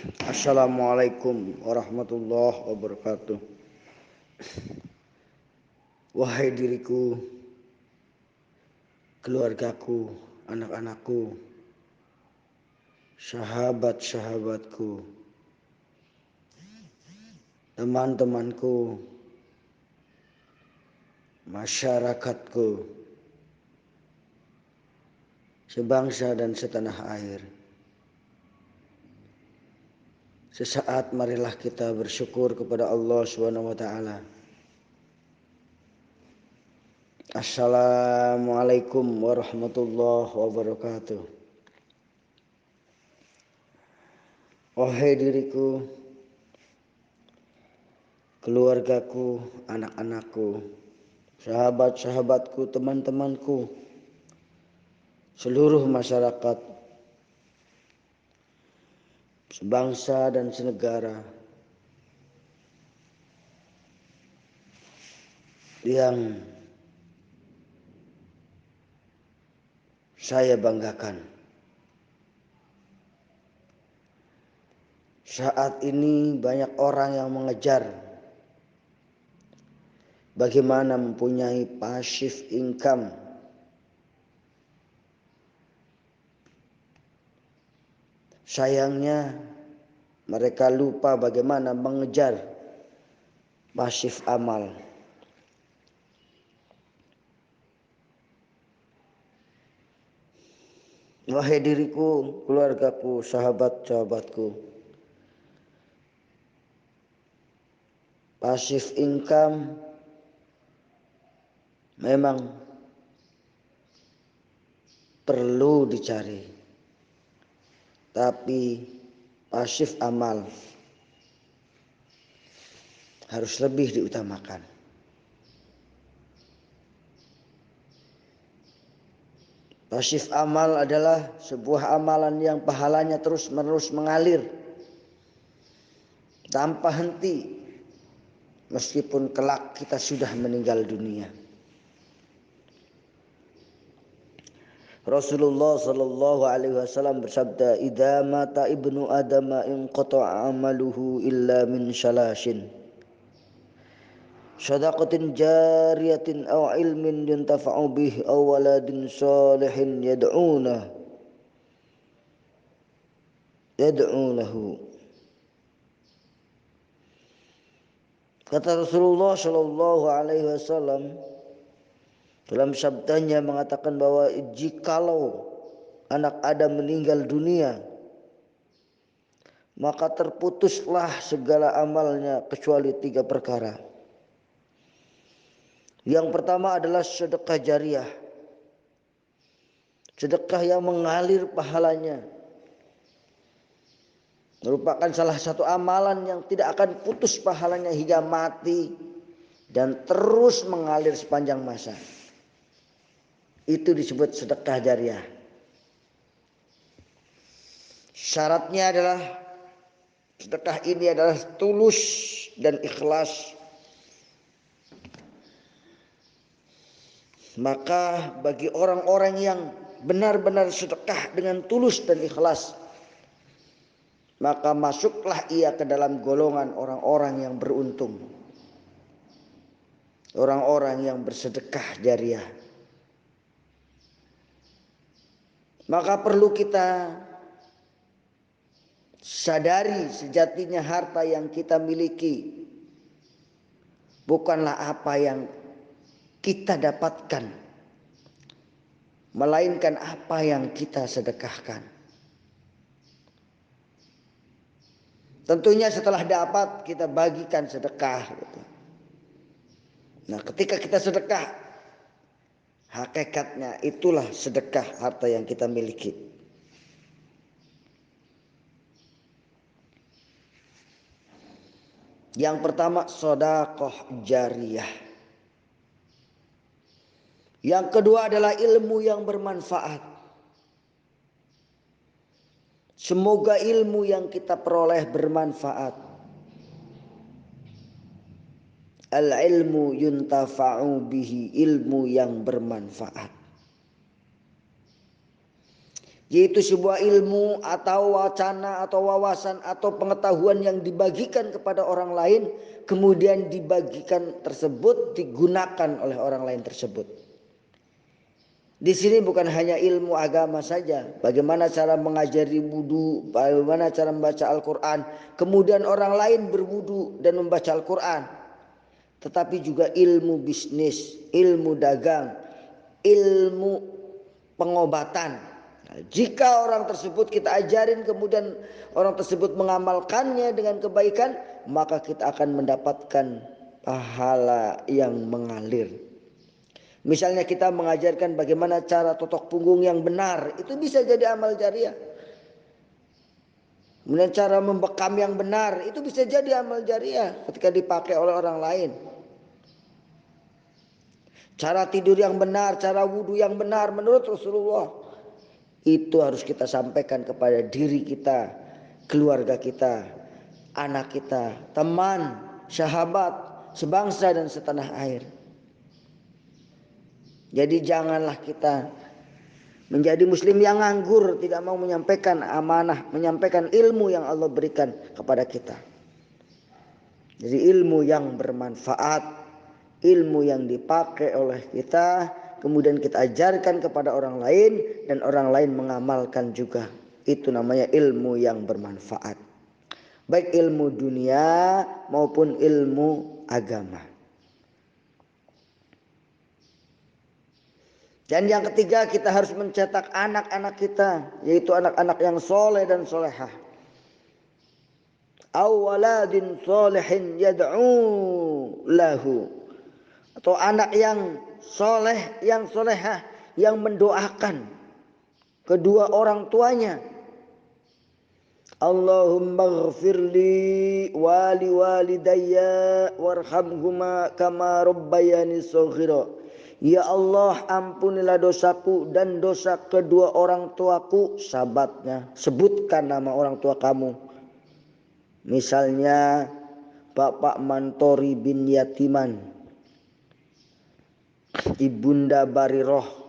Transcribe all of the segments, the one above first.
Assalamualaikum warahmatullahi wabarakatuh. Wahai diriku, keluargaku, anak-anakku, sahabat-sahabatku, teman-temanku, masyarakatku, sebangsa dan setanah air. Sesaat marilah kita bersyukur kepada Allah Subhanahu wa taala. Assalamualaikum warahmatullahi wabarakatuh. Wahai diriku, keluargaku, anak-anakku, sahabat-sahabatku, teman-temanku, seluruh masyarakat, sebangsa dan senegara yang saya banggakan. Saat ini banyak orang yang mengejar bagaimana mempunyai passive income. Sayangnya mereka lupa bagaimana mengejar passive amal. Wahai diriku, keluargaku, sahabat-sahabatku, passive income memang perlu dicari, tapi passive amal harus lebih diutamakan. Passive amal adalah sebuah amalan yang pahalanya terus-menerus mengalir tanpa henti meskipun kelak kita sudah meninggal dunia. Rasulullah sallallahu alaihi wasallam bersabda, "Idza mata ibnu Adam inqata'a amaluhu illa min salasin. Shadaqatin jariyatin aw ilmin yuntafa'u bih aw waladin salihin yad'u lahu." Kata Rasulullah sallallahu alaihi wasallam dalam sabdanya mengatakan bahwa jikalau anak Adam meninggal dunia, maka terputuslah segala amalnya kecuali 3 perkara. Yang pertama adalah sedekah jariah, sedekah yang mengalir pahalanya, merupakan salah satu amalan yang tidak akan putus pahalanya hingga mati dan terus mengalir sepanjang masa. Itu disebut sedekah jariah. Syaratnya adalah sedekah ini adalah tulus dan ikhlas. Maka bagi orang-orang yang benar-benar sedekah dengan tulus dan ikhlas, maka masuklah ia ke dalam golongan orang-orang yang beruntung, orang-orang yang bersedekah jariah. Maka perlu kita sadari sejatinya harta yang kita miliki bukanlah apa yang kita dapatkan, melainkan apa yang kita sedekahkan. Tentunya setelah dapat kita bagikan sedekah. Nah, ketika kita sedekah, hakikatnya itulah sedekah harta yang kita miliki. Yang pertama, sedekah jariyah. Yang kedua adalah ilmu yang bermanfaat. Semoga ilmu yang kita peroleh bermanfaat. Al-ilmu yuntafa'u bihi, ilmu yang bermanfaat. yaitu sebuah ilmu atau wacana atau wawasan atau pengetahuan yang dibagikan kepada orang lain, kemudian dibagikan tersebut digunakan oleh orang lain tersebut. Di sini bukan hanya ilmu agama saja, bagaimana cara mengajari wudu, bagaimana cara membaca Al-Quran, kemudian orang lain berwudu dan membaca Al-Quran, tetapi juga ilmu bisnis, ilmu dagang, ilmu pengobatan. Nah, jika orang tersebut kita ajarin kemudian orang tersebut mengamalkannya dengan kebaikan, maka kita akan mendapatkan pahala yang mengalir. Misalnya kita mengajarkan bagaimana cara totok punggung yang benar, itu bisa jadi amal jariah. Kemudian cara membekam yang benar, itu bisa jadi amal jariah ketika dipakai oleh orang lain. Cara tidur yang benar, cara wudhu yang benar menurut Rasulullah, itu harus kita sampaikan kepada diri kita, keluarga kita, anak kita, teman, sahabat, sebangsa dan setanah air. Jadi janganlah kita menjadi muslim yang nganggur, tidak mau menyampaikan amanah, menyampaikan ilmu yang Allah berikan kepada kita. Jadi ilmu yang bermanfaat, ilmu yang dipakai oleh kita, kemudian kita ajarkan kepada orang lain dan orang lain mengamalkan juga. Itu namanya ilmu yang bermanfaat. Baik ilmu dunia maupun ilmu agama. Dan yang ketiga, kita harus mencetak anak-anak kita, yaitu anak-anak yang soleh dan solehah. Awaladin solehin yad'u lahu. Atau anak yang soleh, yang solehah, yang mendoakan kedua orang tuanya. Allahumma ghafirli wali walidayya warhamhuma kama rabbayani shaghira. Ya Allah, ampunilah dosaku dan dosa kedua orang tuaku. Sahabatnya, sebutkan nama orang tua kamu. Misalnya Bapak Mantori bin Yatiman, Ibunda Bariroh.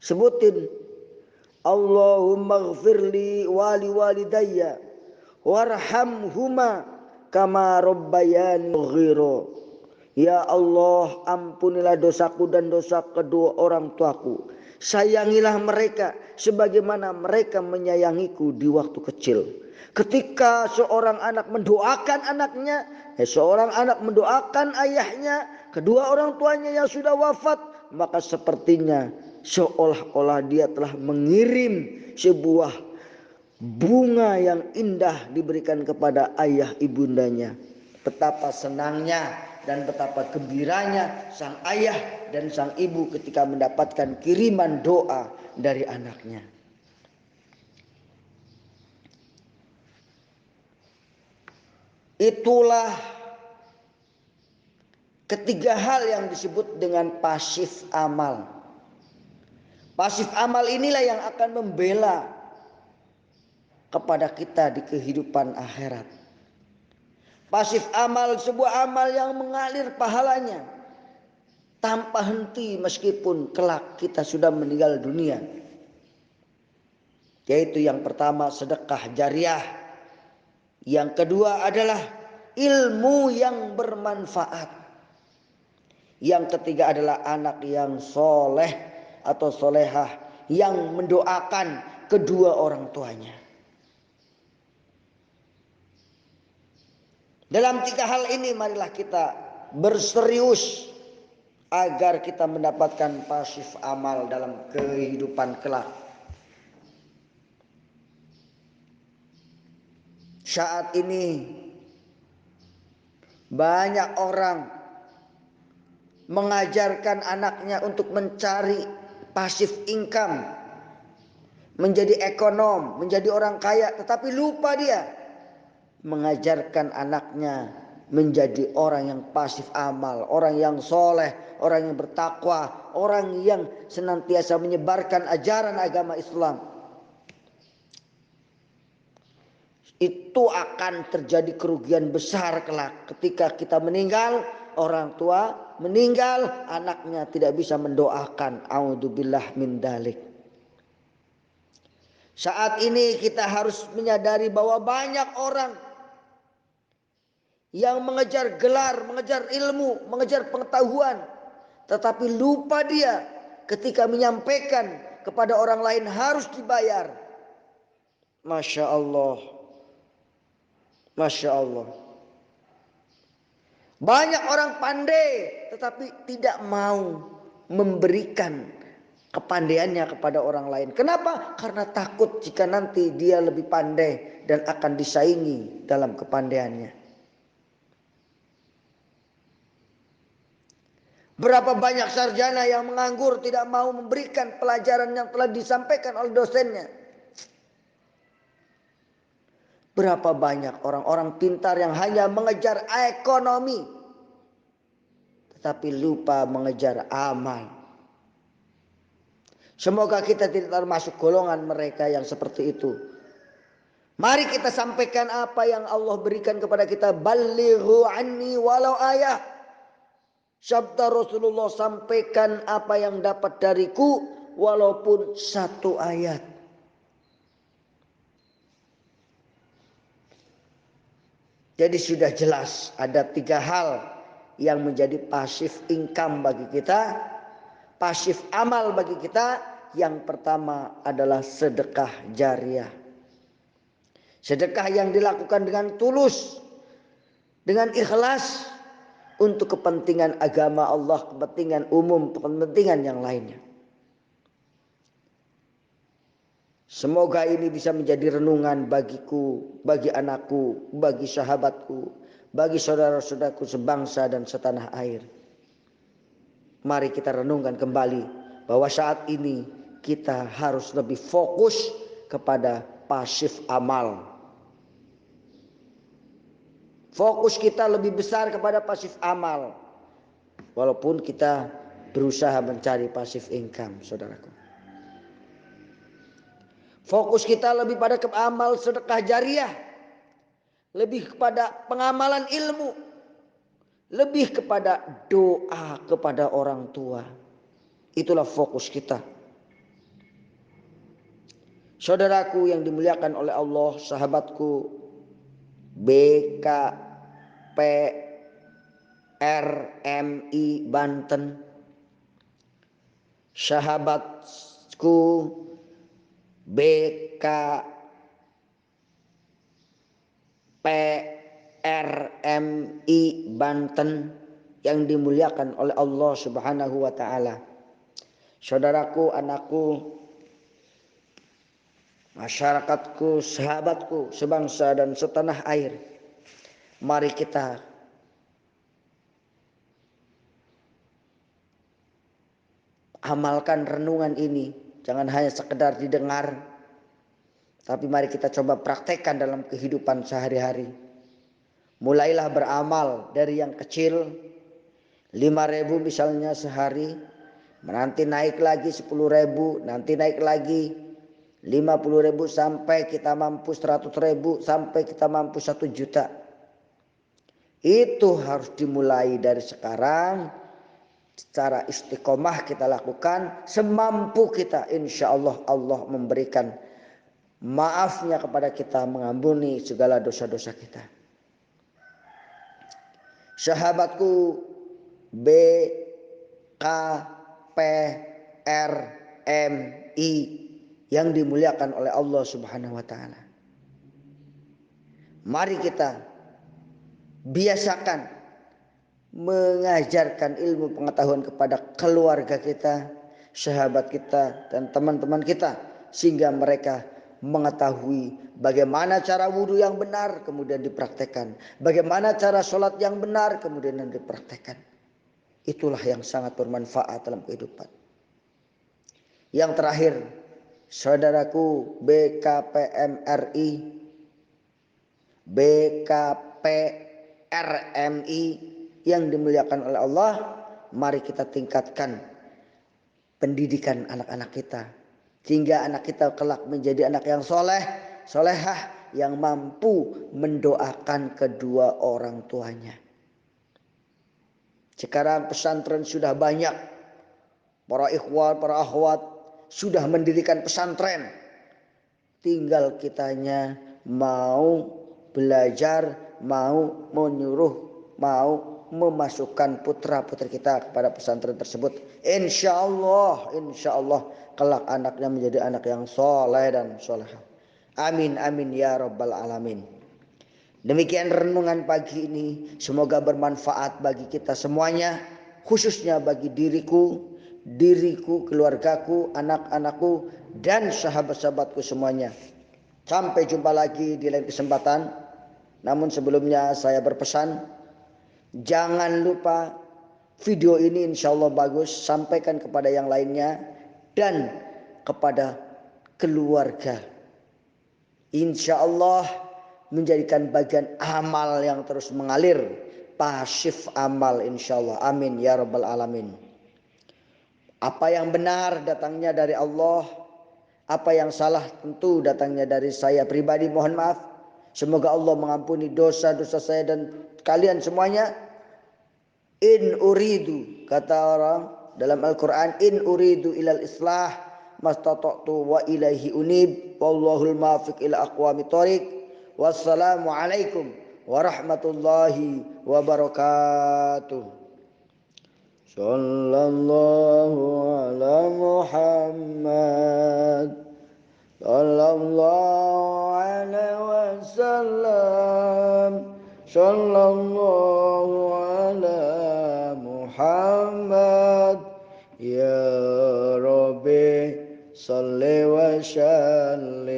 Sebutin Allahumma ghafirli wali walidayya warhamhuma kama rabbayani shaghira. Ya Allah, ampunilah dosaku dan dosa kedua orang tuaku. Sayangilah mereka sebagaimana mereka menyayangiku di waktu kecil. Ketika seorang anak mendoakan anaknya, seorang anak mendoakan ayahnya, kedua orang tuanya yang sudah wafat, maka sepertinya seolah-olah dia telah mengirim sebuah bunga yang indah diberikan kepada ayah ibundanya. Betapa senangnya dan betapa gembiranya sang ayah dan sang ibu ketika mendapatkan kiriman doa dari anaknya. Itulah ketiga hal yang disebut dengan pasif amal. Pasif amal inilah yang akan membela kepada kita di kehidupan akhirat. Pasif amal, sebuah amal yang mengalir pahalanya tanpa henti meskipun kelak kita sudah meninggal dunia. Yaitu yang pertama sedekah jariah. Yang kedua adalah ilmu yang bermanfaat. Yang ketiga adalah anak yang soleh atau solehah yang mendoakan kedua orang tuanya. Dalam tiga hal ini marilah kita berserius agar kita mendapatkan pasif amal dalam kehidupan kelak. Saat ini banyak orang mengajarkan anaknya untuk mencari pasif income, menjadi ekonom, menjadi orang kaya, tetapi lupa dia mengajarkan anaknya menjadi orang yang pasif amal, orang yang soleh, orang yang bertakwa, orang yang senantiasa menyebarkan ajaran agama Islam. Itu akan terjadi kerugian besar kelak ketika kita meninggal, orang tua meninggal, anaknya tidak bisa mendoakan. A'udzubillah min dalik. Saat ini kita harus menyadari bahwa banyak orang yang mengejar gelar, mengejar ilmu, mengejar pengetahuan, tetapi lupa dia ketika menyampaikan kepada orang lain harus dibayar. Masya Allah, Masya Allah. Banyak orang pandai tetapi tidak mau memberikan kepandaiannya kepada orang lain. Kenapa? Karena takut jika nanti dia lebih pandai dan akan disaingi dalam kepandaiannya. Berapa banyak sarjana yang menganggur tidak mau memberikan pelajaran yang telah disampaikan oleh dosennya. Berapa banyak orang-orang pintar yang hanya mengejar ekonomi tetapi lupa mengejar amal. Semoga kita tidak termasuk golongan mereka yang seperti itu. Mari kita sampaikan apa yang Allah berikan kepada kita. Ballighu anni walau ayah. Sabda Rasulullah, sampaikan apa yang dapat dariku walaupun satu ayat. Jadi sudah jelas ada 3 hal yang menjadi pasif income bagi kita, pasif amal bagi kita. Yang pertama adalah sedekah jariah. Sedekah yang dilakukan dengan tulus, dengan ikhlas untuk kepentingan agama Allah, kepentingan umum, kepentingan yang lainnya. Semoga ini bisa menjadi renungan bagiku, bagi anakku, bagi sahabatku, bagi saudara-saudaraku sebangsa dan setanah air. Mari kita renungkan kembali bahwa saat ini kita harus lebih fokus kepada pasif amal. Fokus kita lebih besar kepada pasif amal. Walaupun kita berusaha mencari pasif income, saudaraku. Fokus kita lebih pada amal sedekah jariah. Lebih kepada pengamalan ilmu. Lebih kepada doa kepada orang tua. Itulah fokus kita. Saudaraku yang dimuliakan oleh Allah, sahabatku, BKPRMI Banten, sahabatku BKPRMI Banten yang dimuliakan oleh Allah Subhanahu wa taala. Saudaraku, anakku, masyarakatku, sahabatku, sebangsa dan setanah air. Mari kita amalkan renungan ini. Jangan hanya sekedar didengar, tapi mari kita coba praktekkan dalam kehidupan sehari-hari. Mulailah beramal dari yang kecil, 5.000 misalnya sehari, nanti naik lagi 10.000, nanti naik lagi 50.000 sampai kita mampu 100.000, sampai kita mampu 1 juta. Itu harus dimulai dari sekarang. Secara istiqomah kita lakukan semampu kita, insya Allah Allah memberikan maafnya kepada kita, mengampuni segala dosa-dosa kita. Sahabatku BKPRMI yang dimuliakan oleh Allah Subhanahu wa taala. Mari kita biasakan mengajarkan ilmu pengetahuan kepada keluarga kita, sahabat kita, dan teman-teman kita, sehingga mereka mengetahui bagaimana cara wudhu yang benar kemudian dipraktekkan, bagaimana cara sholat yang benar kemudian dipraktekkan. Itulah yang sangat bermanfaat dalam kehidupan. Yang terakhir, saudaraku BKPMRI, BKPRMI yang dimuliakan oleh Allah, mari kita tingkatkan pendidikan anak-anak kita, sehingga anak kita kelak menjadi anak yang soleh, solehah, yang mampu mendoakan kedua orang tuanya. Sekarang pesantren sudah banyak, para ikhwan, para akhwat sudah mendirikan pesantren. Tinggal kitanya mau belajar, mau menyuruh, mau memasukkan putra-putri kita kepada pesantren tersebut. Insya Allah kelak anaknya menjadi anak yang soleh dan solehah. Amin amin ya rabbal alamin. Demikian renungan pagi ini, semoga bermanfaat bagi kita semuanya, khususnya bagi diriku, keluargaku, anak-anakku, dan sahabat-sahabatku semuanya. Sampai jumpa lagi di lain kesempatan. Namun sebelumnya saya berpesan, jangan lupa video ini insya Allah bagus, sampaikan kepada yang lainnya dan kepada keluarga. Insya Allah menjadikan bagian amal yang terus mengalir, pasif amal insya Allah. Amin ya rabbal alamin. Apa yang benar datangnya dari Allah, apa yang salah tentu datangnya dari saya pribadi, mohon maaf. Semoga Allah mengampuni dosa-dosa saya dan kalian semuanya. In uridu, kata orang dalam Al-Quran, in uridu ilal islah mastata'tu wa ilaihi unib wallahul muwaffiq ila aqwamit thoriq. Wassalamualaikum warahmatullahi wabarakatuh. Sallallahu ala Muhammad sallallahu alaihi wasallam. Sallallahu ala Muhammad ya Rabbi salli wa sallim.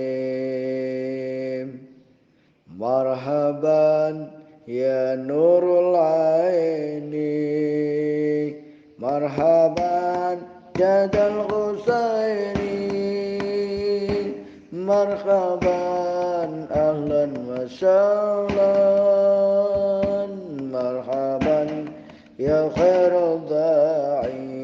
Marhaban ya nurul aini, marhaban jadal husaini, marhaban ahlan wa sahlan, marhaban ya khairul da'i.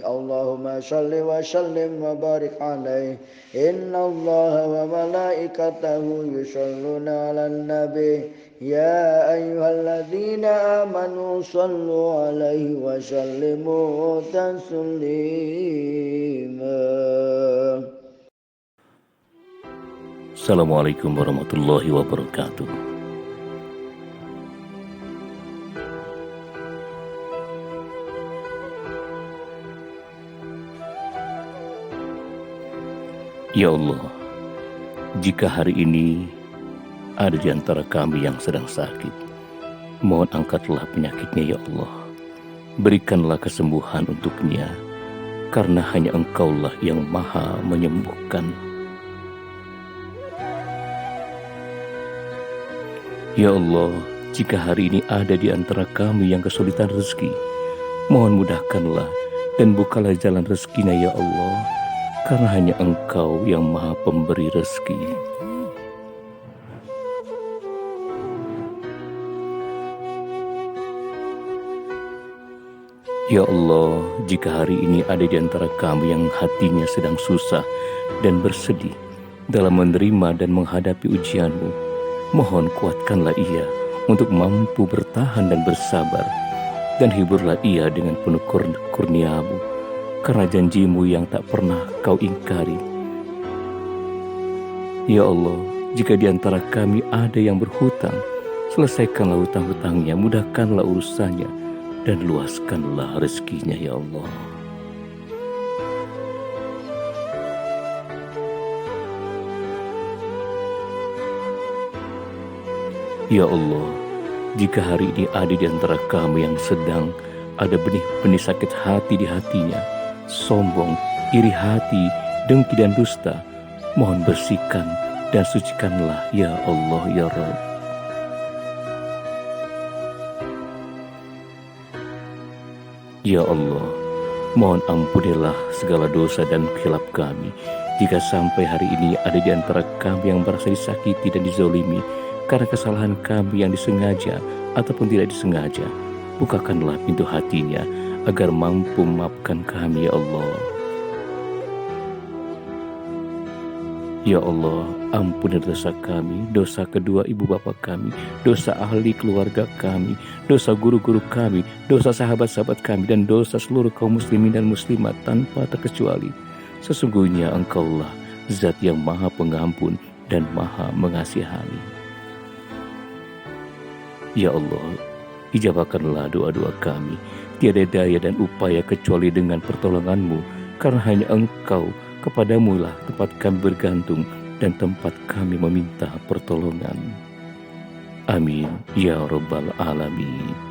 Allahumma salli wa sallim wa barik alaih. Inna allaha wa malaikatahu yusalluna ala nabi. Ya ayyuhalladzina amanu sallu alaihi wa sallimu taslima. Assalamualaikum warahmatullahi wabarakatuh. Ya Allah, jika hari ini ada di antara kami yang sedang sakit, mohon angkatlah penyakitnya ya Allah. Berikanlah kesembuhan untuknya, karena hanya Engkaulah yang maha menyembuhkan. Ya Allah, jika hari ini ada di antara kami yang kesulitan rezeki, mohon mudahkanlah dan bukalah jalan rezekinya ya Allah, karena hanya Engkau yang maha pemberi rezeki. Ya Allah, jika hari ini ada di antara kami yang hatinya sedang susah dan bersedih dalam menerima dan menghadapi ujian-Mu, mohon kuatkanlah ia untuk mampu bertahan dan bersabar, dan hiburlah ia dengan penuh kurnia-Mu, karena janji-Mu yang tak pernah Kau ingkari. Ya Allah, jika di antara kami ada yang berhutang, selesaikanlah hutang-hutangnya, mudahkanlah urusannya, dan luaskanlah rezekinya ya Allah. Ya Allah, jika hari ini ada di antara kami yang sedang ada benih-benih sakit hati di hatinya, sombong, iri hati, dengki dan dusta, mohon bersihkan dan sucikanlah ya Allah ya Rabb. Ya Allah, mohon ampunilah segala dosa dan khilaf kami. Jika sampai hari ini ada di antara kami yang merasa disakiti dan dizolimi karena kesalahan kami yang disengaja ataupun tidak disengaja, bukakanlah pintu hatinya agar mampu memaafkan kami ya Allah. Ya Allah, ampuni dosa kami, dosa kedua ibu bapa kami, dosa ahli keluarga kami, dosa guru-guru kami, dosa sahabat-sahabat kami, dan dosa seluruh kaum muslimin dan muslimat tanpa terkecuali. Sesungguhnya Engkaulah Zat yang Maha Pengampun dan Maha Mengasihani. Ya Allah, ijabahkanlah doa-doa kami. Tiada daya dan upaya kecuali dengan pertolongan-Mu, karena hanya Engkau, kepadamu lah tempat kami bergantung dan tempat kami meminta pertolongan. Amin ya Rabbal Alamin.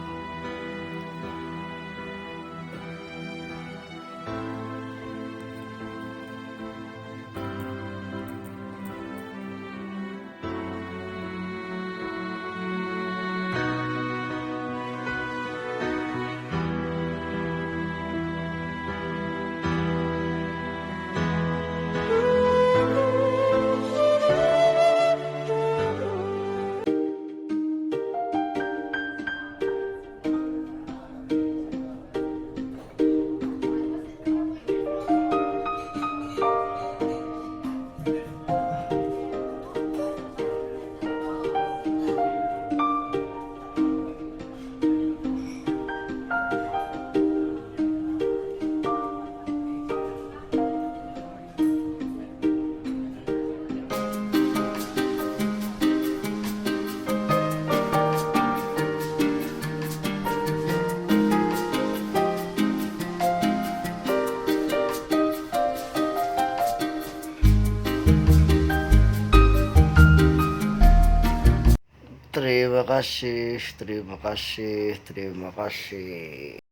Terima kasih, terima kasih, terima kasih.